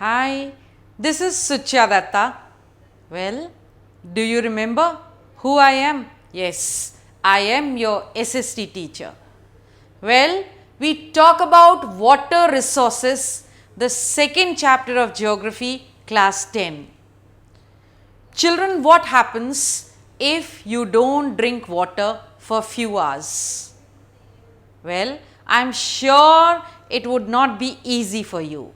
Hi, this is Suchadatta. Well, do you remember who I am? Yes, I am your SST teacher. Well, we talk about water resources, the second chapter of geography, class 10. Children, what happens if you don't drink water for few hours? Well, I am sure it would not be easy for you.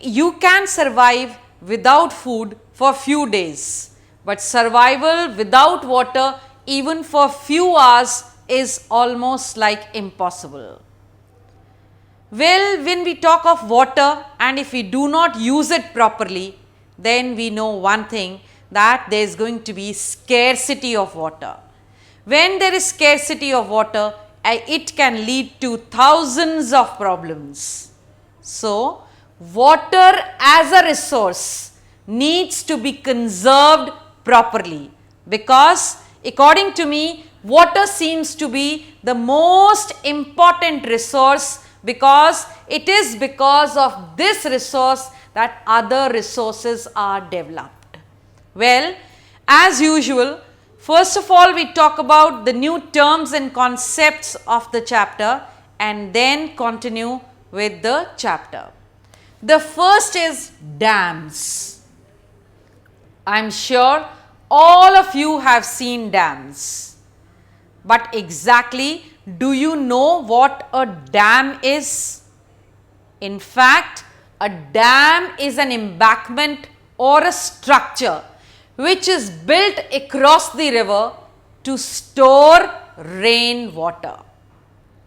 You can survive without food for few days, but survival without water even for few hours is almost like impossible. Well, when we talk of water and if we do not use it properly, then we know one thing, that there is going to be scarcity of water. When there is scarcity of water, it can lead to thousands of problems. So, water as a resource needs to be conserved properly, because according to me, water seems to be the most important resource, because it is because of this resource that other resources are developed. Well, as usual, first of all we talk about the new terms and concepts of the chapter and then continue with the chapter. The first is dams. I am sure all of you have seen dams. But exactly, do you know what a dam is? In fact, a dam is an embankment or a structure which is built across the river to store rainwater.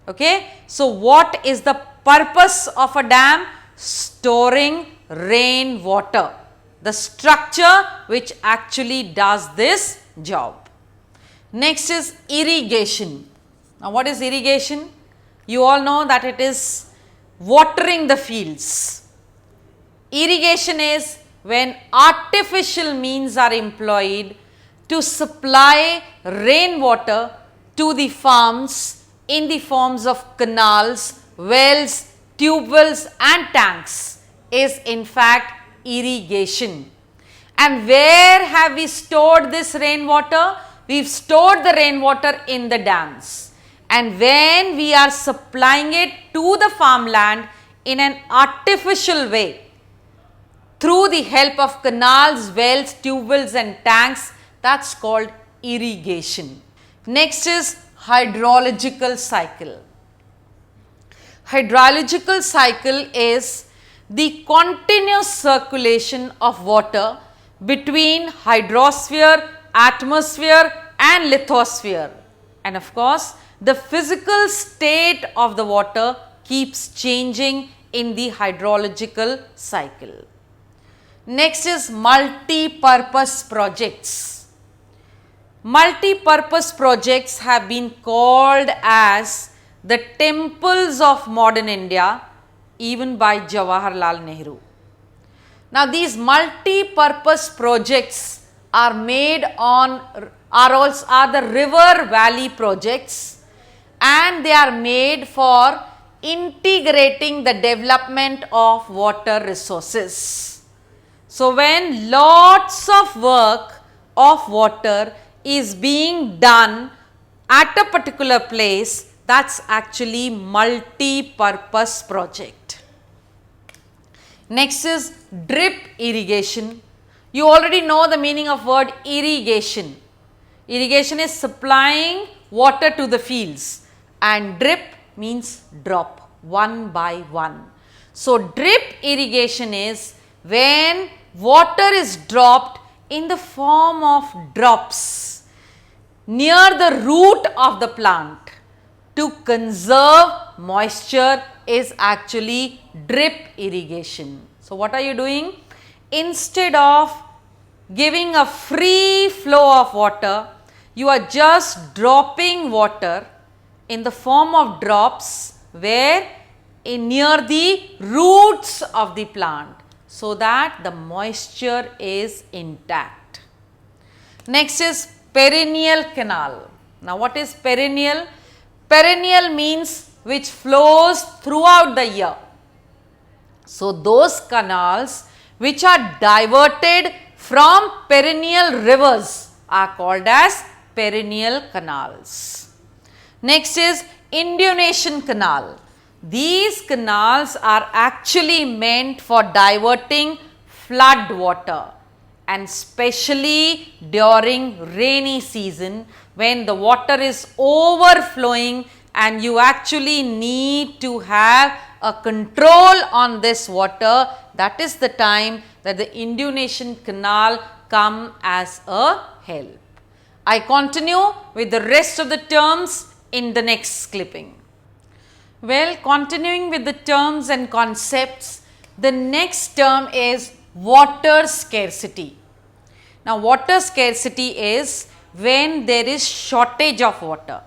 Okay? So, what is the purpose of a dam? Storing rainwater. The structure which actually does this job. Next is irrigation. Now, what is irrigation? You all know that it is watering the fields. Irrigation is when artificial means are employed to supply rainwater to the farms in the forms of canals, wells, tube wells and tanks is in fact irrigation. And where have we stored this rainwater? We have stored the rainwater in the dams. And when we are supplying it to the farmland in an artificial way, through the help of canals, wells, tube wells and tanks, that's called irrigation. Next is hydrological cycle. Hydrological cycle is the continuous circulation of water between hydrosphere, atmosphere and lithosphere. And of course, the physical state of the water keeps changing in the hydrological cycle. Next is multi-purpose projects. Multi-purpose projects have been called as the temples of modern India, even by Jawaharlal Nehru. Now, these multi-purpose projects are the river valley projects, and they are made for integrating the development of water resources. So, when lots of work of water is being done at a particular place, that's actually multi-purpose project. Next is drip irrigation. You already know the meaning of word irrigation. Irrigation is supplying water to the fields, and drip means drop, one by one. So, drip irrigation is when water is dropped in the form of drops near the root of the plant to conserve moisture is actually drip irrigation. So, what are you doing? Instead of giving a free flow of water, you are just dropping water in the form of drops where near the roots of the plant, so that the moisture is intact. Next is perennial canal. Now, what is perennial? Perennial means which flows throughout the year. So, those canals which are diverted from perennial rivers are called as perennial canals. Next is Indonesian Canal. These canals are actually meant for diverting flood water, and especially during rainy season when the water is overflowing and you actually need to have a control on this water. That is the time that the Indonesian Canal come as a help. I continue with the rest of the terms in the next clipping. Well, continuing with the terms and concepts, the next term is water scarcity. Now, water scarcity is when there is shortage of water,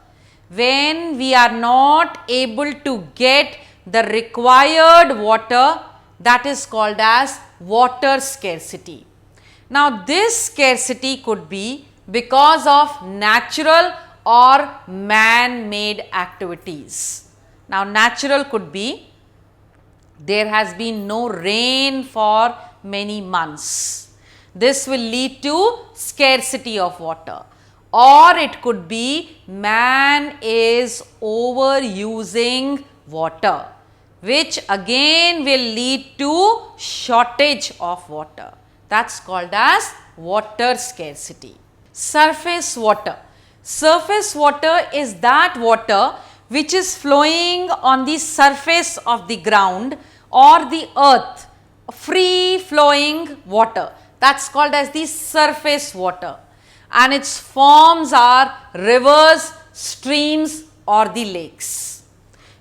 when we are not able to get the required water, that is called as water scarcity. Now, this scarcity could be because of natural or man-made activities. Now, natural could be there has been no rain for many months. This will lead to scarcity of water, or it could be man is overusing water, which again will lead to shortage of water. That is called as water scarcity. Surface water. Surface water is that water which is flowing on the surface of the ground or the earth, free flowing water. That is called as the surface water, and its forms are rivers, streams or the lakes.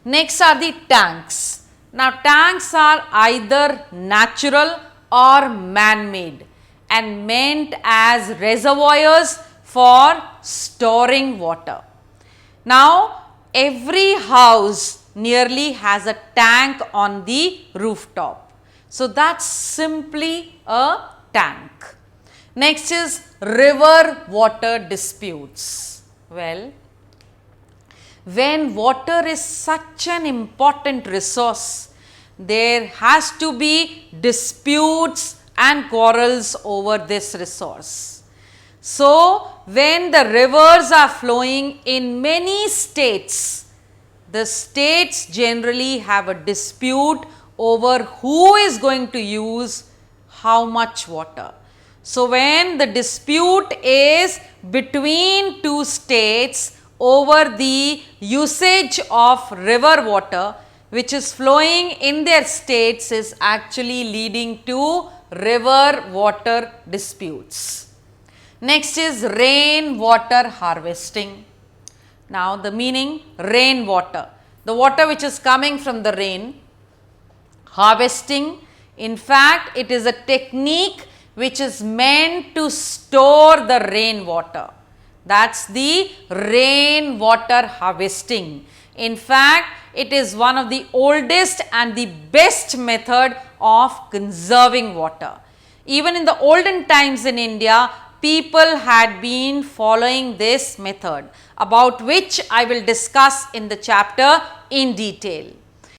Next are the tanks. Now, tanks are either natural or man-made and meant as reservoirs for storing water. Now, every house nearly has a tank on the rooftop. So, that is simply a tank. Next is river water disputes. Well, when water is such an important resource, there has to be disputes and quarrels over this resource. So, when the rivers are flowing in many states, the states generally have a dispute over who is going to use how much water. So, when the dispute is between two states over the usage of river water which is flowing in their states is actually leading to river water disputes. Next is rain water harvesting. Now, the meaning rain water, the water which is coming from the rain. Harvesting, in fact, it is a technique which is meant to store the rain water. That is the rain water harvesting. In fact, it is one of the oldest and the best method of conserving water. Even in the olden times in India, people had been following this method, about which I will discuss in the chapter in detail.